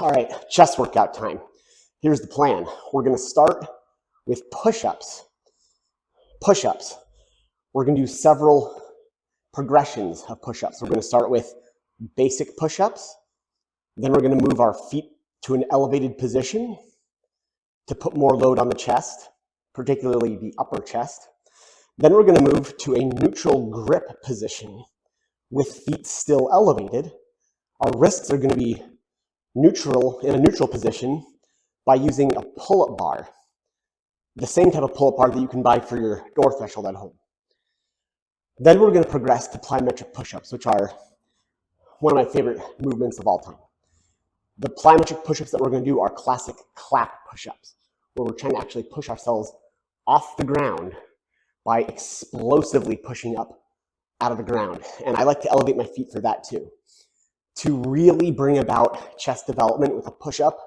All right, chest workout time. Here's the plan. We're gonna start with push-ups. Push-ups. We're gonna do several progressions of push-ups. We're gonna start with basic push-ups. Then we're gonna move our feet to an elevated position to put more load on the chest, particularly the upper chest. Then we're gonna move to a neutral grip position with feet still elevated. Our wrists are gonna be in a neutral position by using a pull-up bar, the same type of pull-up bar that you can buy for your door threshold at home. Then we're going to progress to plyometric push-ups, which are one of my favorite movements of all time. The plyometric push-ups that we're going to do are classic clap push-ups, where we're trying to actually push ourselves off the ground by explosively pushing up out of the ground. And I like to elevate my feet for that too. To really bring about chest development with a push-up,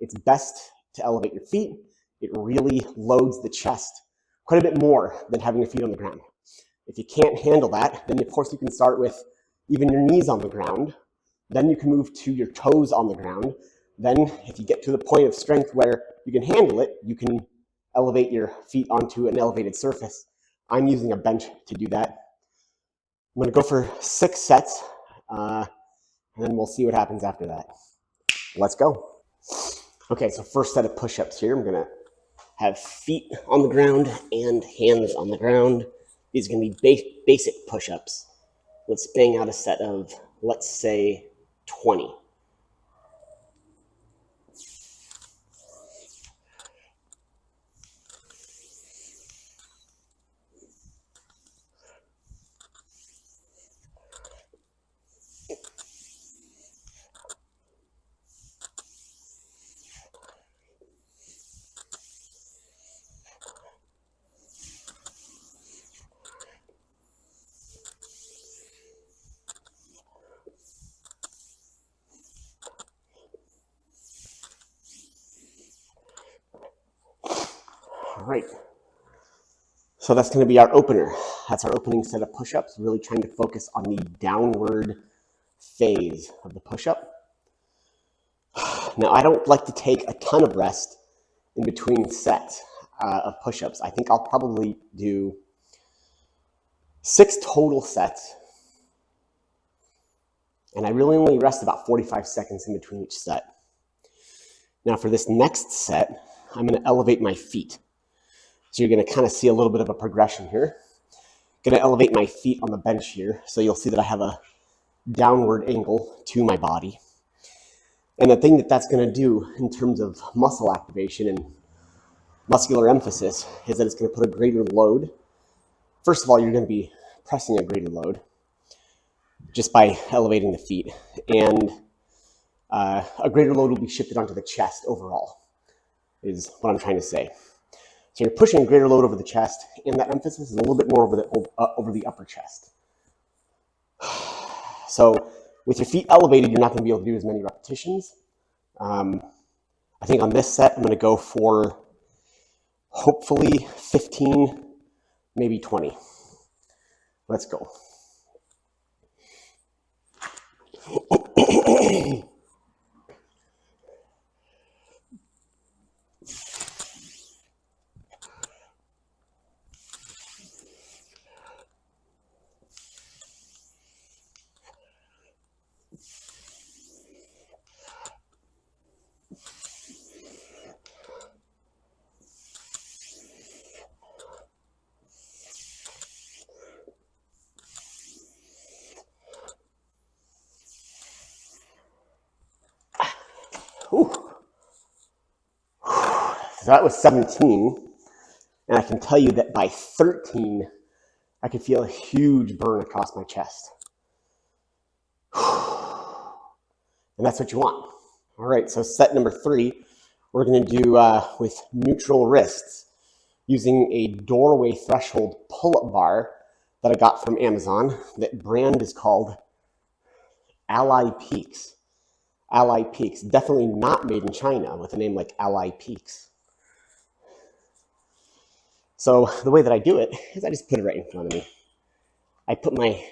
it's best to elevate your feet. It really loads the chest quite a bit more than having your feet on the ground. If you can't handle that, then of course you can start with even your knees on the ground. Then you can move to your toes on the ground. Then if you get to the point of strength where you can handle it, you can elevate your feet onto an elevated surface. I'm using a bench to do that. I'm going to go for 6 sets. And then we'll see what happens after that. Let's go. Okay, so first set of push-ups here. I'm gonna have feet on the ground and hands on the ground. These are gonna be basic push-ups. Let's bang out a set of, let's say, 20. All right, so that's going to be our opener. That's our opening set of push-ups, really trying to focus on the downward phase of the push-up. Now, I don't like to take a ton of rest in between sets of push-ups. I think I'll probably do 6 total sets, and I really only rest about 45 seconds in between each set. Now, for this next set, I'm going to elevate my feet. So you're going to kind of see a little bit of a progression here. I'm going to elevate my feet on the bench here, so you'll see that I have a downward angle to my body. And the thing that that's going to do in terms of muscle activation and muscular emphasis is that it's going to put a greater load. First of all, you're going to be pressing a greater load just by elevating the feet. And a greater load will be shifted onto the chest overall, is what I'm trying to say. So you're pushing a greater load over the chest, and that emphasis is a little bit more over the upper chest. So with your feet elevated, you're not going to be able to do as many repetitions. I think on this set, I'm going to go for hopefully 15, maybe 20. Let's go. Ooh. So that was 17, and I can tell you that by 13, I could feel a huge burn across my chest. And that's what you want. All right, so set number 3, we're going to do with neutral wrists using a doorway threshold pull-up bar that I got from Amazon. That brand is called Ally Peaks. Ally Peaks, definitely not made in China with a name like Ally Peaks. So the way that I do it is I just put it right in front of me. I put my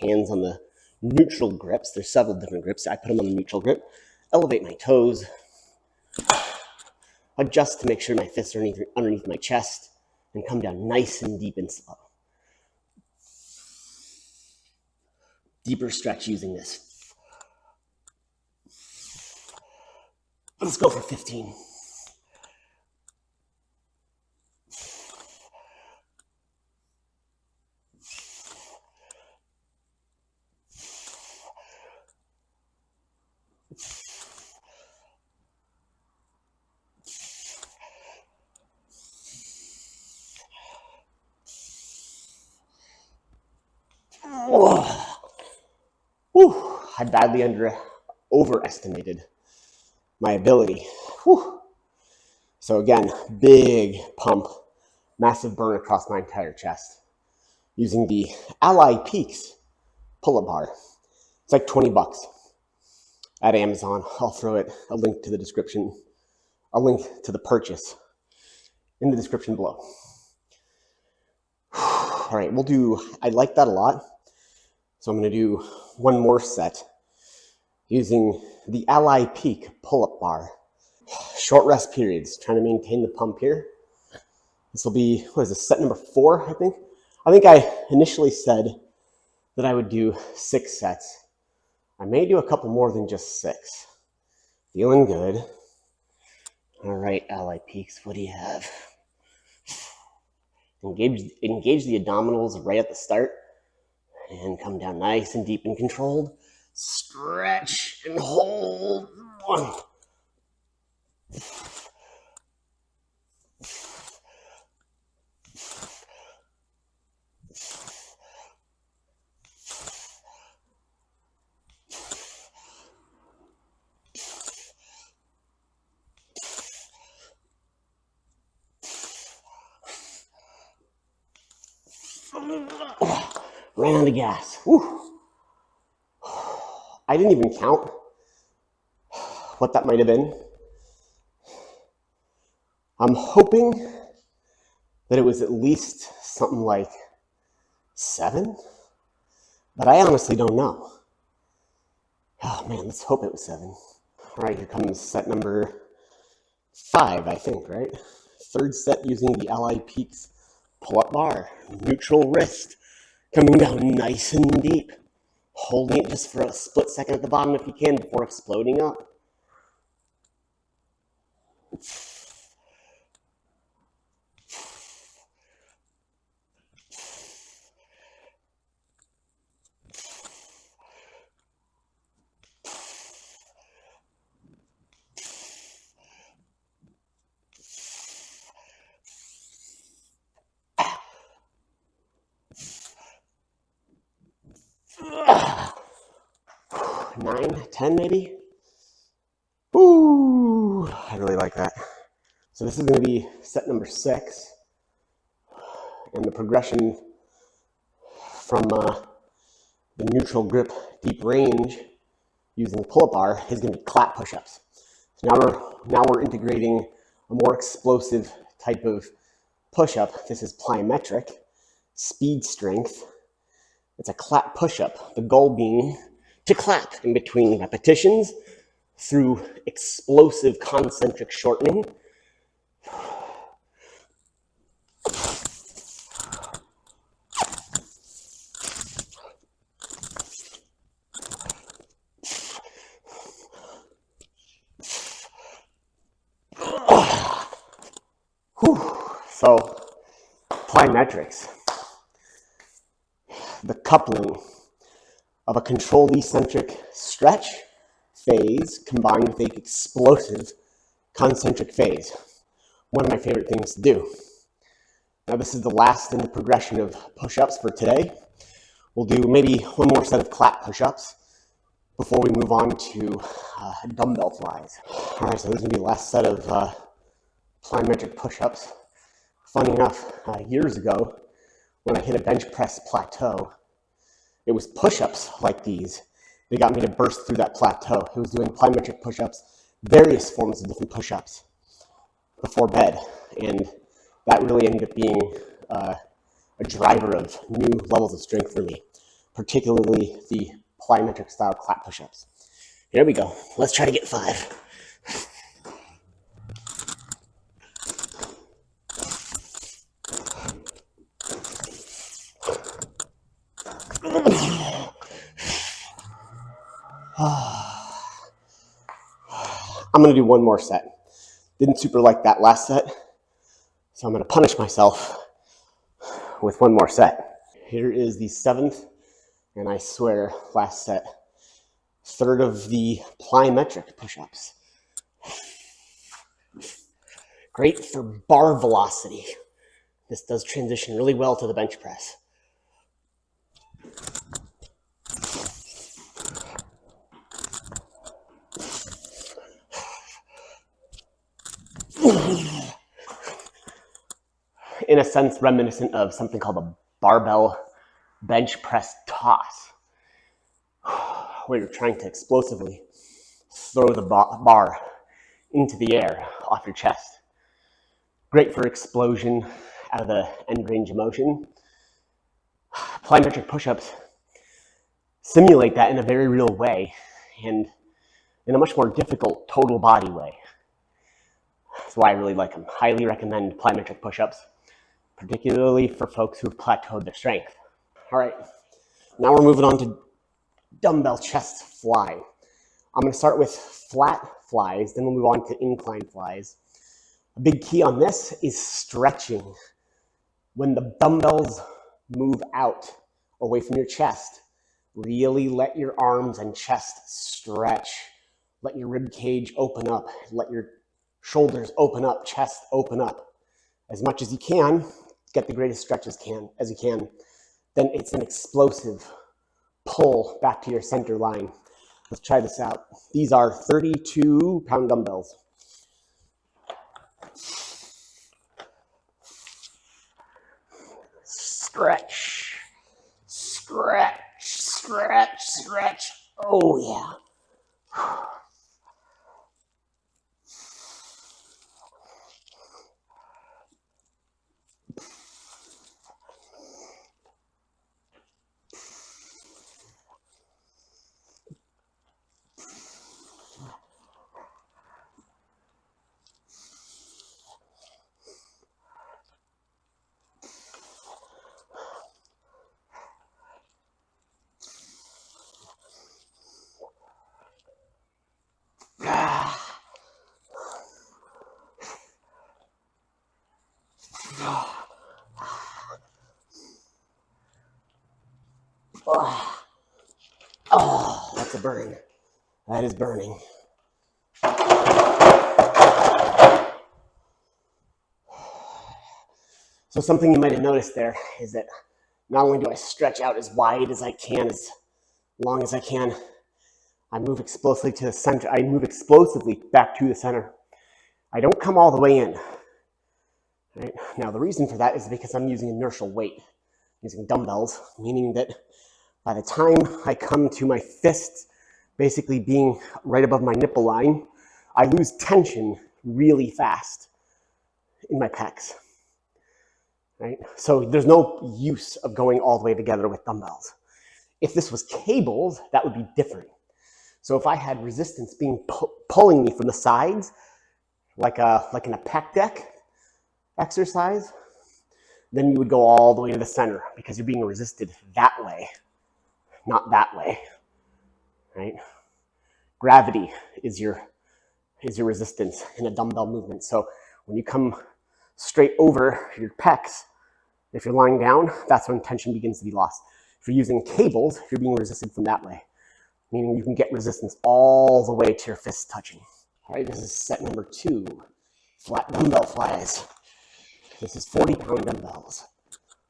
hands on the neutral grips. There's several different grips. I put them on the neutral grip. elevate my toes, adjust to make sure my fists are underneath my chest, and come down nice and deep and slow. Deeper stretch using this. Let's go for 15. Whew. I badly overestimated my ability. Whew. So again, big pump, massive burn across my entire chest using the Ally Peaks pull-up bar. It's like 20 bucks at Amazon. I'll throw a link to the description, a link to the purchase in the description below. All right, I like that a lot. So I'm gonna do one more set using the Ally Peak pull-up bar. Short rest periods, trying to maintain the pump here. This will be, what is this, set number 4, I think? I think I initially said that I would do 6 sets. I may do a couple more than just 6. Feeling good. All right, Ally Peaks, what do you have? Engage the abdominals right at the start and come down nice and deep and controlled. Stretch and hold. 1. Ran out of gas. Whew. I didn't even count what that might have been. I'm hoping that it was at least something like 7, but I honestly don't know. Oh man, let's hope it was 7. All right, here comes set number 5, I think, right? 3rd set using the Ally Peaks pull-up bar. Neutral wrist, coming down nice and deep. Holding it just for a split second at the bottom if you can before exploding up. Nine, 10 maybe. Ooh, I really like that. So this is going to be set number 6, and the progression from the neutral grip deep range using the pull-up bar is going to be clap push-ups. So now we're integrating a more explosive type of push-up. This is plyometric, speed strength. It's a clap push-up. The goal being to clap in between repetitions through explosive concentric shortening. So, plyometrics. The coupling of a controlled eccentric stretch phase combined with an explosive concentric phase. One of my favorite things to do. Now this is the last in the progression of push-ups for today. We'll do maybe one more set of clap push-ups before we move on to dumbbell flies. All right, so this is gonna be the last set of plyometric push-ups. Funny enough, years ago, when I hit a bench press plateau, it was push-ups like these that got me to burst through that plateau. It was doing plyometric push-ups, various forms of different push-ups before bed, and that really ended up being a driver of new levels of strength for me, particularly the plyometric style clap push-ups. Here we go. Let's try to get 5. I'm going to do one more set. Didn't super like that last set, so I'm going to punish myself with one more set. Here is the 7th, and I swear, last set. 3rd of the plyometric push-ups. Great for bar velocity. This does transition really well to the bench press. In a sense, reminiscent of something called a barbell bench press toss, where you're trying to explosively throw the bar into the air off your chest. Great for explosion out of the end range of motion. Plyometric push-ups simulate that in a very real way and in a much more difficult total body way. That's why I really like them. Highly recommend plyometric push-ups, particularly for folks who have plateaued their strength. All right, now we're moving on to dumbbell chest fly. I'm going to start with flat flies, then we'll move on to incline flies. A big key on this is stretching. When the dumbbells move out away from your chest, really let your arms and chest stretch. Let your rib cage open up. Let your shoulders open up, chest open up. As much as you can, get the greatest stretch as you can. Then it's an explosive pull back to your center line. Let's try this out. These are 32-pound dumbbells. Stretch, stretch, stretch, stretch. Oh, yeah. Oh, that's a burn. That is burning. So something you might have noticed there is that not only do I stretch out as wide as I can, as long as I can, I move explosively to the center. I move explosively back to the center. I don't come all the way in. Right? Now, the reason for that is because I'm using inertial weight, using dumbbells, meaning that by the time I come to my fists basically being right above my nipple line, I lose tension really fast in my pecs. Right? So there's no use of going all the way together with dumbbells. If this was cables, that would be different. So if I had resistance being pulling me from the sides, like in a pec deck exercise, then you would go all the way to the center because you're being resisted that way, not that way, right? Gravity is your resistance in a dumbbell movement. So when you come straight over your pecs, if you're lying down, that's when tension begins to be lost. If you're using cables, you're being resisted from that way, meaning you can get resistance all the way to your fists touching. All right, this is set number 2, flat dumbbell flies. This is 40-pound dumbbells.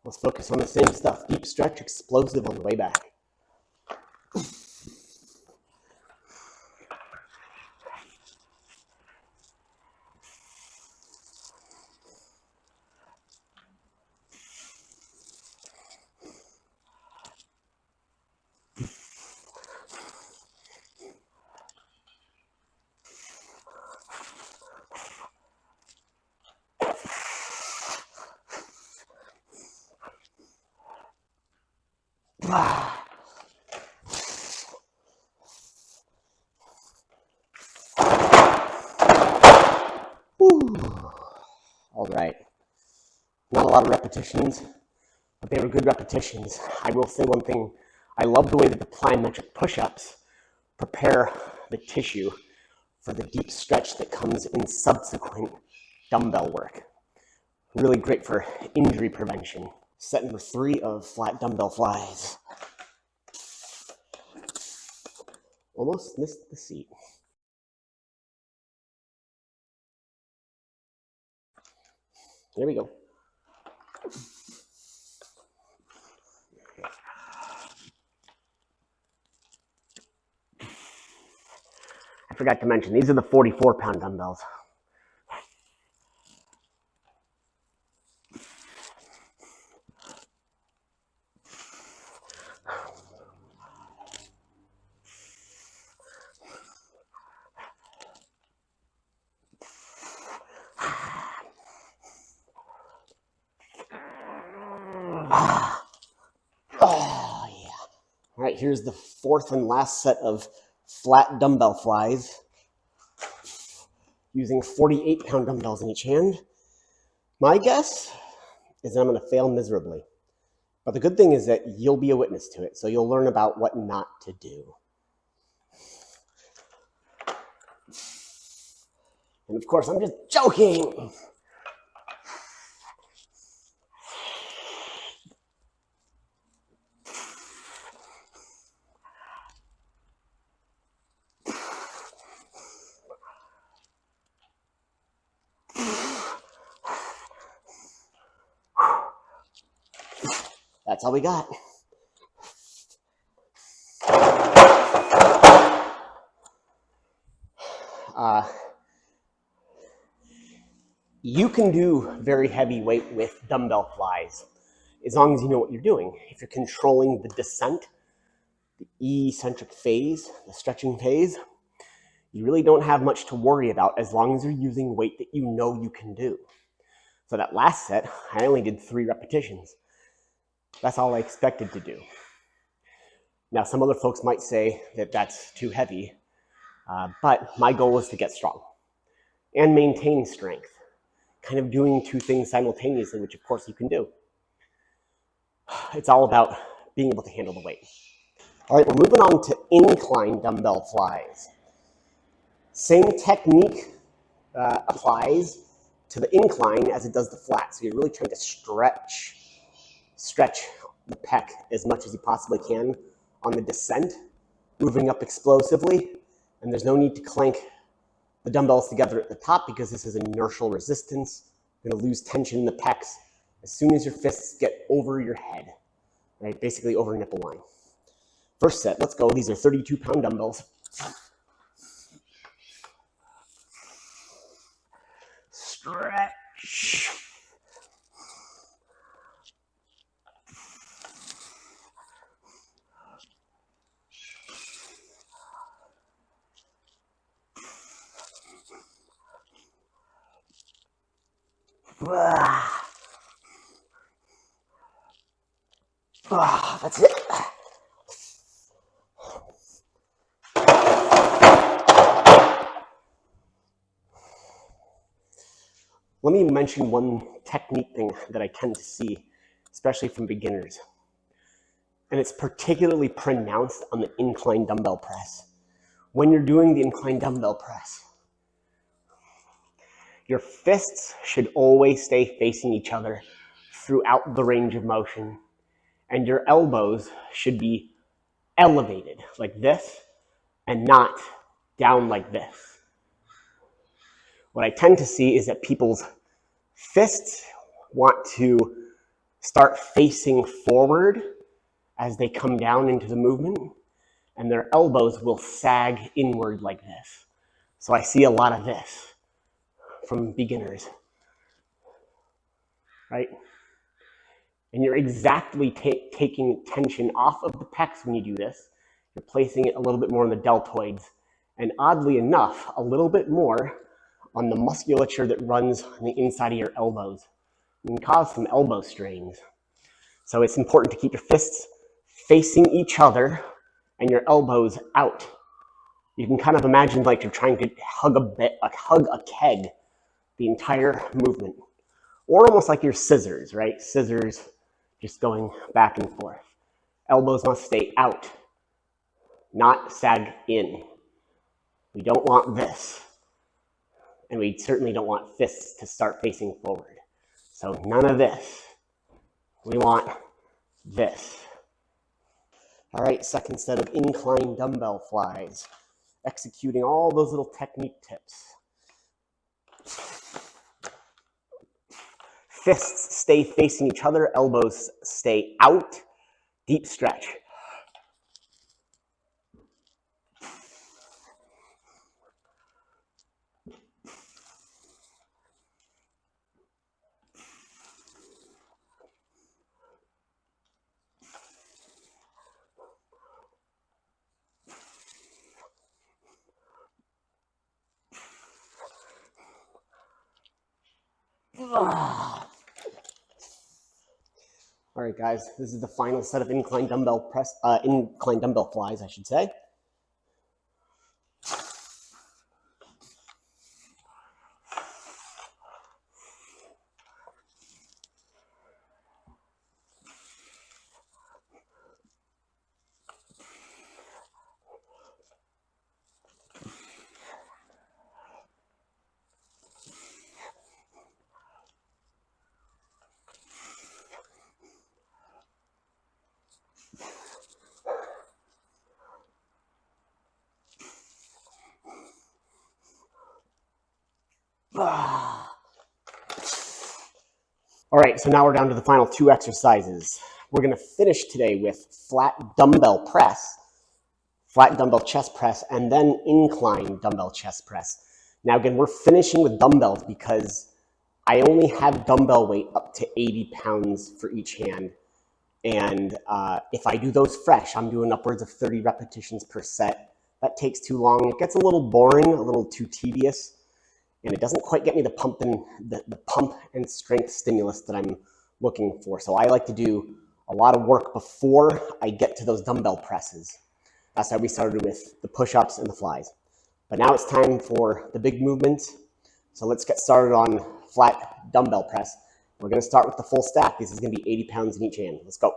Let's focus on the same stuff. Deep stretch, explosive on the way back. All right. Not a lot of repetitions, but they were good repetitions. I will say one thing. I love the way that the plyometric push-ups prepare the tissue for the deep stretch that comes in subsequent dumbbell work. Really great for injury prevention. Set number 3 of flat dumbbell flies. Almost missed the seat. There we go. I forgot to mention, these are the 44-pound dumbbells. Oh, yeah. All right, here's the 4th and last set of flat dumbbell flies using 48-pound dumbbells in each hand. My guess is I'm going to fail miserably. But the good thing is that you'll be a witness to it, so you'll learn about what not to do. And of course, I'm just joking. That's all we got. You can do very heavy weight with dumbbell flies as long as you know what you're doing. If you're controlling the descent, the eccentric phase, the stretching phase, you really don't have much to worry about as long as you're using weight that you know you can do. So that last set, I only did 3 repetitions. That's all I expected to do. Now, some other folks might say that that's too heavy, but my goal is to get strong and maintain strength, kind of doing 2 things simultaneously, which of course you can do. It's all about being able to handle the weight. All right, we're moving on to incline dumbbell flies. Same technique applies to the incline as it does the flat. So you're really trying to stretch the pec as much as you possibly can on the descent, moving up explosively. And there's no need to clank the dumbbells together at the top because this is inertial resistance. You're going to lose tension in the pecs as soon as your fists get over your head, right? Basically over nipple line. First set, let's go. These are 32-pound dumbbells. Stretch. That's it. Let me mention one technique thing that I tend to see, especially from beginners. And it's particularly pronounced on the incline dumbbell press. When you're doing the incline dumbbell press, your fists should always stay facing each other throughout the range of motion. And your elbows should be elevated like this and not down like this. What I tend to see is that people's fists want to start facing forward as they come down into the movement, and their elbows will sag inward like this. So I see a lot of this from beginners, right? And you're exactly taking tension off of the pecs when you do this. You're placing it a little bit more on the deltoids, and oddly enough, a little bit more on the musculature that runs on the inside of your elbows. It can cause some elbow strains. So it's important to keep your fists facing each other and your elbows out. You can kind of imagine like you're trying to hug a keg the entire movement. Or almost like your scissors, right? Scissors just going back and forth. Elbows must stay out, not sag in. We don't want this. And we certainly don't want fists to start facing forward. So none of this. We want this. All right, second set of incline dumbbell flies. Executing all those little technique tips. Fists stay facing each other, elbows stay out. Deep stretch. All right, guys, this is the final set of incline dumbbell flies, I should say. All right, so now we're down to the final two exercises. We're going to finish today with flat dumbbell press, flat dumbbell chest press, and then incline dumbbell chest press. Now, again, we're finishing with dumbbells because I only have dumbbell weight up to 80 pounds for each hand. And if I do those fresh, I'm doing upwards of 30 repetitions per set. That takes too long. It gets a little boring, a little too tedious, and it doesn't quite get me the pump and strength stimulus that I'm looking for. So I like to do a lot of work before I get to those dumbbell presses. That's how we started with the push-ups and the flies. But now it's time for the big movement. So let's get started on flat dumbbell press. We're going to start with the full stack. This is going to be 80 pounds in each hand. Let's go.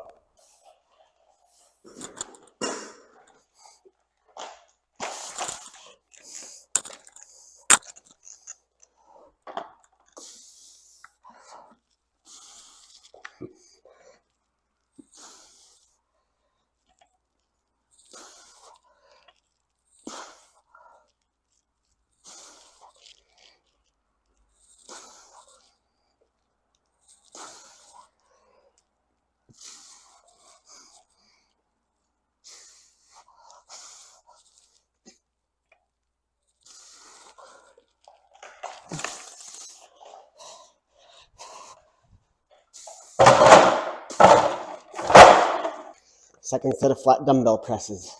Second set of flat dumbbell presses.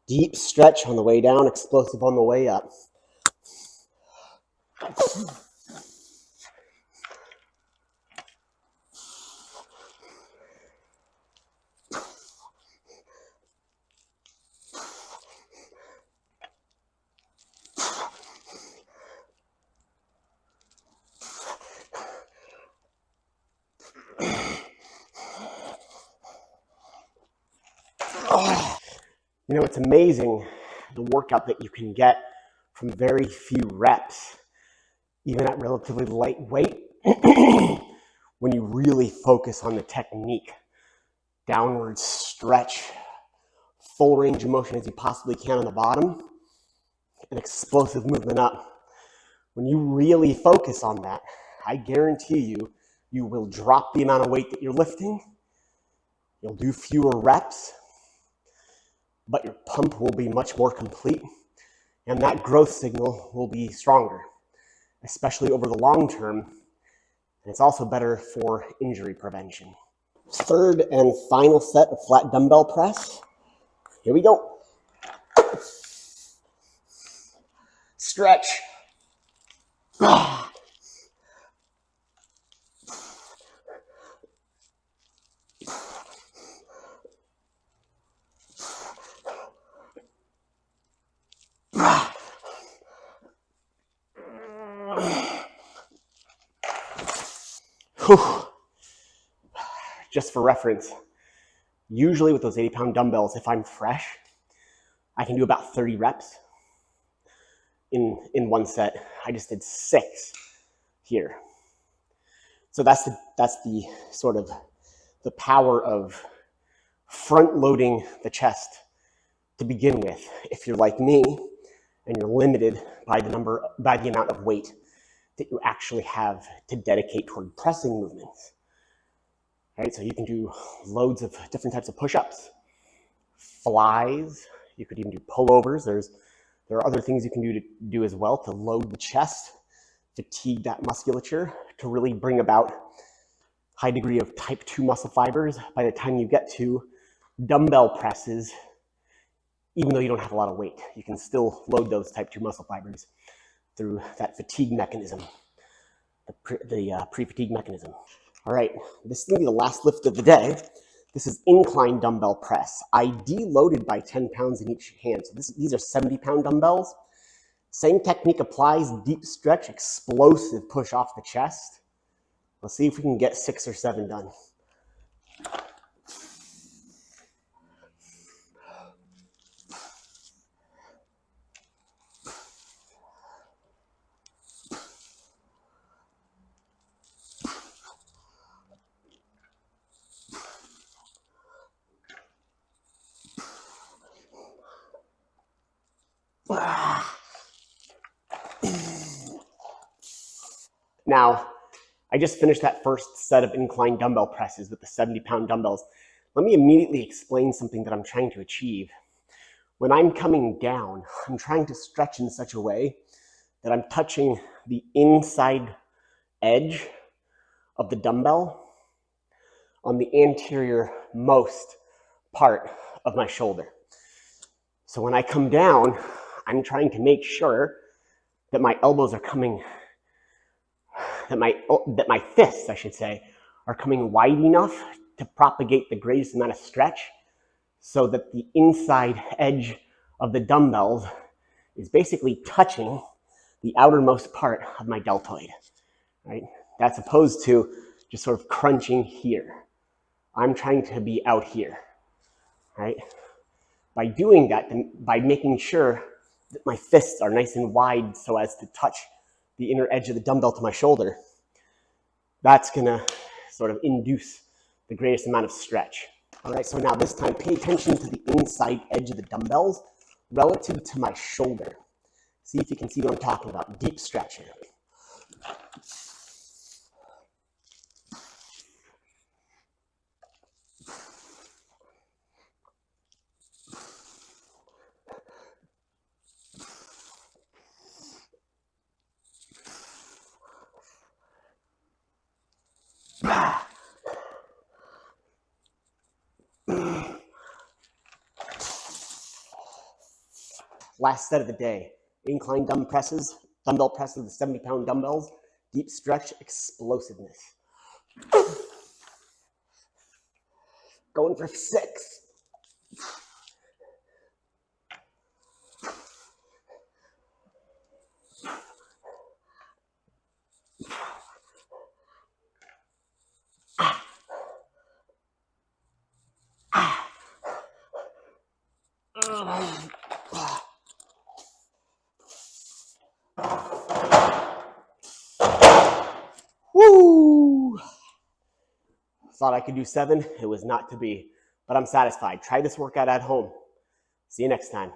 Deep stretch on the way down, explosive on the way up. You know, it's amazing the workout that you can get from very few reps, even at relatively light weight, when you really focus on the technique. Downward stretch, full range of motion as you possibly can on the bottom, and explosive movement up. When you really focus on that, I guarantee you, you will drop the amount of weight that you're lifting, you'll do fewer reps, but your pump will be much more complete, and that growth signal will be stronger, especially over the long term, and it's also better for injury prevention. Third and final set of flat dumbbell press. Here we go. Stretch. Whew. Just for reference, usually with those 80-pound dumbbells, if I'm fresh, I can do about 30 reps in one set. I just did 6 here. So that's the sort of the power of front loading the chest to begin with. If you're like me and you're limited by the amount of weight that you actually have to dedicate toward pressing movements. Right, so you can do loads of different types of push-ups, flies. You could even do pullovers. There are other things you can do as well to load the chest, fatigue that musculature, to really bring about high degree of type 2 muscle fibers by the time you get to dumbbell presses. Even though you don't have a lot of weight, you can still load those type 2 muscle fibers through that fatigue mechanism, the pre-fatigue mechanism. All right, this is going to be the last lift of the day. This is incline dumbbell press. I deloaded by 10 pounds in each hand. So these are 70-pound dumbbells. Same technique applies, deep stretch, explosive push off the chest. Let's see if we can get 6 or 7 done. Now, I just finished that first set of incline dumbbell presses with the 70-pound dumbbells. Let me immediately explain something that I'm trying to achieve. When I'm coming down, I'm trying to stretch in such a way that I'm touching the inside edge of the dumbbell on the anterior most part of my shoulder. So when I come down, I'm trying to make sure that my elbows are coming, that my fists, I should say, are coming wide enough to propagate the greatest amount of stretch so that the inside edge of the dumbbells is basically touching the outermost part of my deltoid, right? That's opposed to just sort of crunching here. I'm trying to be out here, right? By doing that, by making sure that my fists are nice and wide so as to touch the inner edge of the dumbbell to my shoulder, that's gonna sort of induce the greatest amount of stretch. All right, so now this time, pay attention to the inside edge of the dumbbells relative to my shoulder. See if you can see what I'm talking about, deep stretch here. Last set of the day, incline dumbbell presses with 70-pound dumbbells, deep stretch, explosiveness. Going for 6. Woo! Thought I could do 7. It was not to be, but I'm satisfied. Try this workout at home. See you next time.